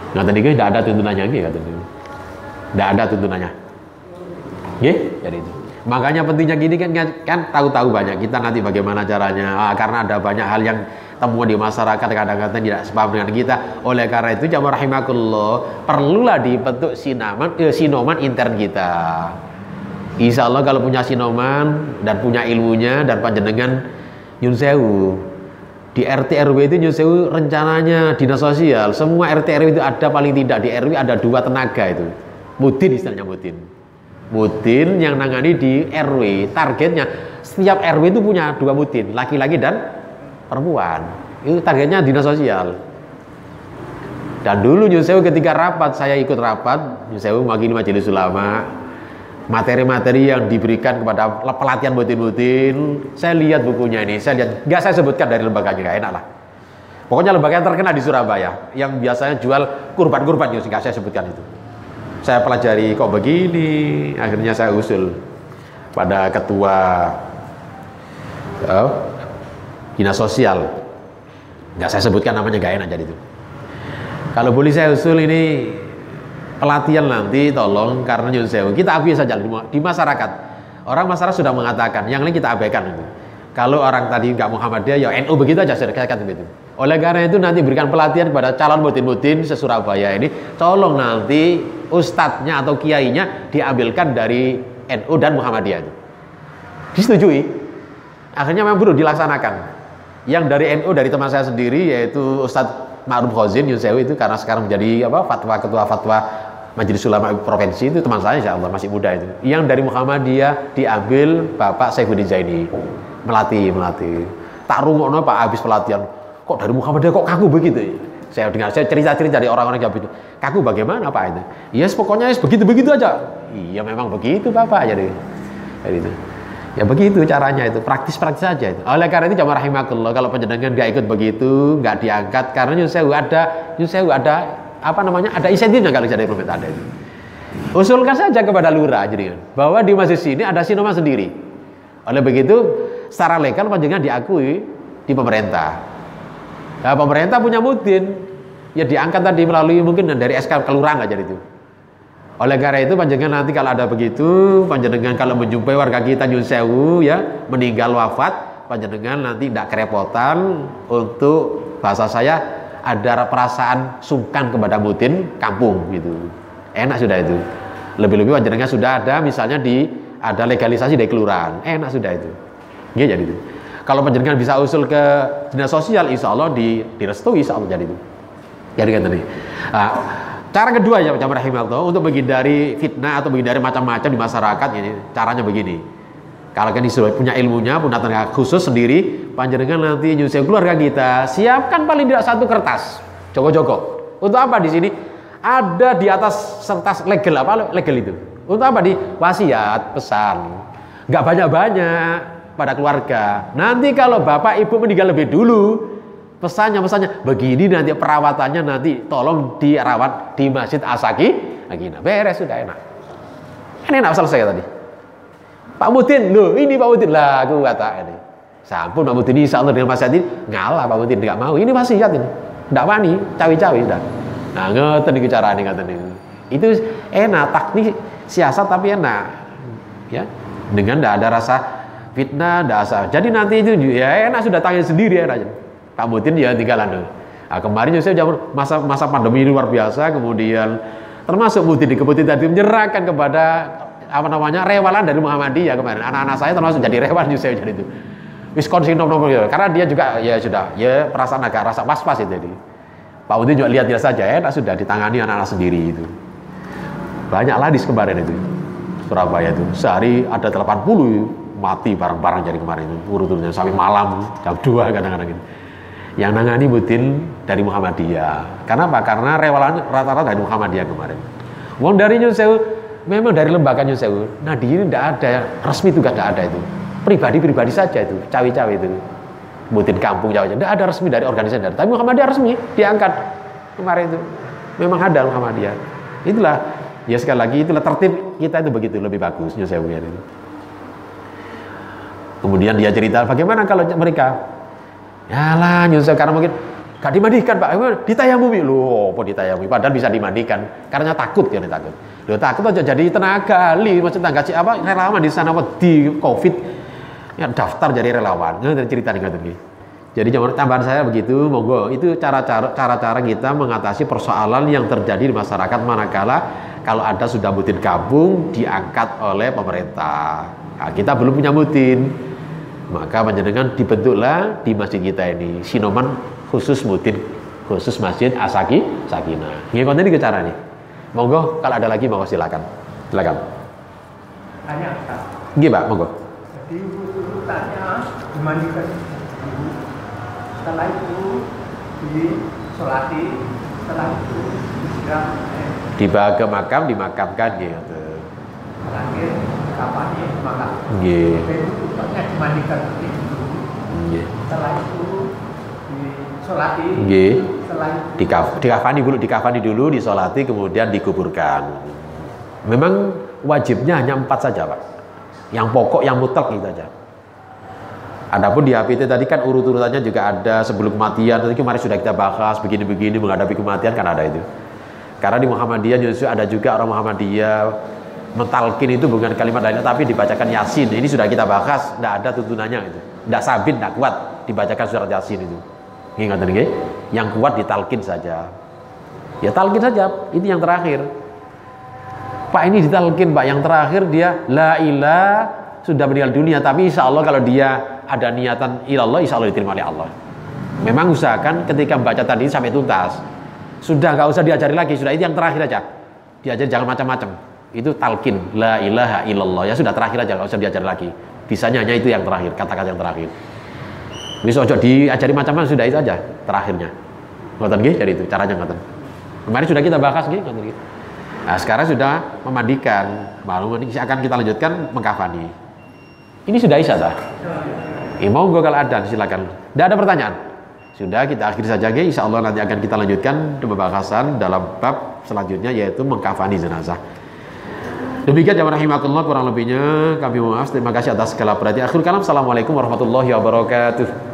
Kata dia tidak ada tuntunannya kata dia. Tidak ada tuntunannya. Jadi itu. Makanya pentingnya gini kan tahu-tahu banyak kita nanti bagaimana caranya. Karena ada banyak hal yang temuan di masyarakat kadang-kadang tidak sepaham dengan kita. Oleh karena itu jamaah rahimakumullah, perlulah dibentuk sinoman intern kita. Insya Allah kalau punya sinoman dan punya ilmunya dan panjenengan Nyun Sewu. Di RT RW itu Nyun Sewu rencananya dinas sosial, semua RT RW itu ada paling tidak di RW ada 2 tenaga itu. Mudin istilahnya Mudin yang nangani di RW. Targetnya setiap RW itu punya 2 mudin, laki-laki dan perempuan. Itu targetnya dinas sosial. Dan dulu Nyun Sewu ketika rapat, saya ikut rapat, Nyun Sewu mewakili majelis ulama. Materi-materi yang diberikan kepada pelatihan mudin-mudin, saya lihat bukunya ini, nggak saya sebutkan dari lembaganya, nggak enak lah. Pokoknya lembaga yang terkenal di Surabaya yang biasanya jual kurban-kurban itu, nggak saya sebutkan itu. Saya pelajari kok begini, akhirnya saya usul pada ketua dinas sosial. Nggak saya sebutkan namanya, nggak enak jadi itu. Kalau boleh saya usul ini pelatihan nanti tolong, karena nyun sewu kita akui saja di masyarakat. Orang masyarakat sudah mengatakan, yang lain kita abaikan itu. Kalau orang tadi nggak Muhammadiyah, ya NU begitu aja saya katakan begitu. Oleh karena itu nanti berikan pelatihan kepada calon mutin-mutin se-Surabaya ini, tolong nanti ustadznya atau kiainya diambilkan dari NU dan Muhammadiyah itu. Disetujui. Akhirnya memang perlu dilaksanakan. Yang dari NU dari teman saya sendiri yaitu Ustadz Ma'ruf Khozin Nyun Sewu itu, karena sekarang menjadi ketua fatwa Majelis Ulama Provinsi, itu teman saya insyaallah masih muda itu. Yang dari Muhammadiyah diambil Bapak Saifuddin Zaini. Melatih. Tak rungokno Pak habis pelatihan, kok dari Muhammadiyah kok kaku begitu. Saya dengar, saya cerita-cerita dari orang-orang yang itu. Kaku bagaimana Pak itu? Yes, pokoknya begitu-begitu aja. Iya memang begitu Bapak jadi itu. Ya begitu caranya itu, praktis-praktis saja itu. Oleh karena itu jamaah rahimakumullah, kalau panjenengan nggak ikut begitu, nggak diangkat, karena nyun sewu ada apa namanya, ada insentifnya kalau jadi pemerintah ada itu. Usulkan saja kepada lurah jadi bahwa di masjid sini ada sinoma sendiri. Oleh begitu secara legal panjenengan diakui di pemerintah. Nah, pemerintah punya mutin, ya diangkat tadi melalui mungkin dari SK kelurahan aja itu. Oleh karena itu panjenengan nanti kalau ada begitu, panjenengan kalau menjumpai warga kita Nyun Sewu ya meninggal wafat, panjenengan nanti tidak kerepotan untuk bahasa saya ada perasaan sungkan kepada mutin kampung gitu. Enak sudah itu. Lebih-lebih panjenengan sudah ada misalnya ada legalisasi dari kelurahan. Enak sudah itu. Gitu jadi itu. Kalau panjenengan bisa usul ke dinas sosial, insya Allah direstui, insya Allah jadi itu. Jadi kan tadi. Cara kedua ya jamaah rahimahullah, untuk menghindari fitnah atau menghindari macam-macam di masyarakat ini caranya begini. Kalau kan disuruh punya ilmunya, punya tenaga khusus sendiri, panjenengan nanti nyusul keluarga kita, siapkan paling tidak satu kertas joko-joko. Untuk apa di sini? Ada di atas kertas legal itu. Untuk apa? Di wasiat, pesan. Nggak banyak-banyak pada keluarga. Nanti kalau bapak ibu meninggal lebih dulu, pesannya begini nanti perawatannya nanti tolong dirawat di Masjid Asaki. Nah, beres sudah enak. Ini enak selesai tadi. Pak Mutin, loh ini Pak Mutin lah, aku kata ini. Sampun Pak Mutin insya Allah dengan wasiat ini ngalah Pak Mutin nggak mau. Ini wasiat ini, nggak wani, cawi-cawi dah. Nah ngeten iki carane ngeten iki. Itu enak, taktik siasat tapi enak, ya dengan nggak ada rasa fitnah, nggak rasa. Jadi nanti itu ya enak sudah tangan sendiri enak aja. Pak Mutin ya tinggalan. Nah, kemarin saya masa pandemi luar biasa, kemudian termasuk Mutin tadi menyerahkan kepada rewalan dari Muhammadiyah kemarin. Anak-anak saya termasuk jadi rewalan saya jadi itu. Wisconsin nomor karena dia juga ya sudah ya perasaan agak rasa was-was itu jadi. Pak Mutin juga lihat-lihat saja enak sudah ditangani anak-anak sendiri itu. Banyak ladis kemarin itu. Surabaya itu sehari ada 80 mati bareng-bareng jadi kemarin itu. Urut-urutnya sampai malam jam 2 kadang-kadang gitu. Yang nangani Mutin dari Muhammadiyah. Karena apa? Karena rewalan rata-rata dari Muhammadiyah kemarin. Wong dari Nyun Sewu, memang dari lembaga Nyun Sewu. Nah di ini tidak ada resmi juga tidak ada itu. Pribadi-pribadi saja itu, cawi-cawi itu. Mutin kampung Jawa. Tidak ada resmi dari organisasi dari. Tapi Muhammadiyah resmi diangkat kemarin itu. Memang ada Muhammadiyah. Itulah ya sekali lagi itulah tertib kita itu begitu lebih bagus Nyun Sewu itu. Kemudian dia cerita bagaimana kalau mereka yalah nyusul karena mungkin gak dimandikan Pak, ditayamumi loh, apa ditayamumi? Padahal bisa dimandikan, karena takut ya takut. Loh takut aja jadi tenaga ahli, maksud tenaga relawan di sana di COVID, ya daftar jadi relawan. Nggak cerita dengan tadi. Jadi tambahan saya begitu, monggo itu cara-cara kita mengatasi persoalan yang terjadi di masyarakat manakala kalau ada sudah mutin kampung diangkat oleh pemerintah. Nah, kita belum punya mutin. Maka panjenengan dibentuklah di masjid kita ini sinoman khusus mutin khusus Masjid Asaki Sakinah. Nggih konten iki carane. Monggo kalau ada lagi monggo silakan. Silakan. Tanya Ustaz. Nggih, Pak, monggo. Jadi urutannya dimandikan dulu. Setelah itu disolati, setelah itu disiram. Dibawa ke makam, dimakamkan gitu. Terakhir kapannya dimakam. Nggih. Jadi urutannya dimandikan dulu. Nggih. Setelah itu Solati. Nggih. Setelah Dikafani dulu, disolati, kemudian dikuburkan. Memang wajibnya hanya 4 saja, Pak. Yang pokok, yang mutlak itu saja. Adapun di HPT tadi kan urut-urutannya juga ada sebelum kematian. Tadi kemarin sudah kita bahas begini-begini menghadapi kematian, kan ada itu. Karena di Muhammadiyah justru ada juga orang Muhammadiyah mentalkin itu bukan kalimat lainnya tapi dibacakan Yasin. Ini sudah kita bahas, tidak ada tuntunannya itu. Tidak sabit, tidak kuat dibacakan surat Yasin itu. Ingat nggih? Yang kuat ditalkin saja. Ya talkin saja, ini yang terakhir. Pak ini ditalkin, Pak, yang terakhir dia la ilaha sudah meninggal dunia, tapi insya Allah kalau dia ada niatan ilallah, insya Allah diterima oleh Allah. Memang usahakan ketika membaca tadi sampai tuntas. Sudah nggak usah diajari lagi, sudah itu yang terakhir aja. Diajari jangan macam-macam. Itu talqin, la ilaha illallah. Ya sudah terakhir aja, nggak usah diajari lagi. Bisanya hanya itu yang terakhir, kata-kata yang terakhir. Bisa ojo diajari macam-macam, sudah itu aja terakhirnya. Ngoten nggih, jadi itu caranya ngoten. Kemarin sudah kita bahas nggih, ngoten nggih. Nah, sekarang sudah memandikan. Malu ini akan kita lanjutkan mengkafani. Ini sudah isya dah. Monggo kalau ada silakan. Tidak ada pertanyaan. Sudah kita akhiri saja nggih. Insyaallah nanti akan kita lanjutkan pembahasan dalam bab selanjutnya yaitu mengkafani jenazah. Demikian jamaah rahimakumullah, kurang lebihnya kami mohon maaf. Terima kasih atas segala perhatian. Akhirul kalam. Assalamualaikum warahmatullahi wabarakatuh.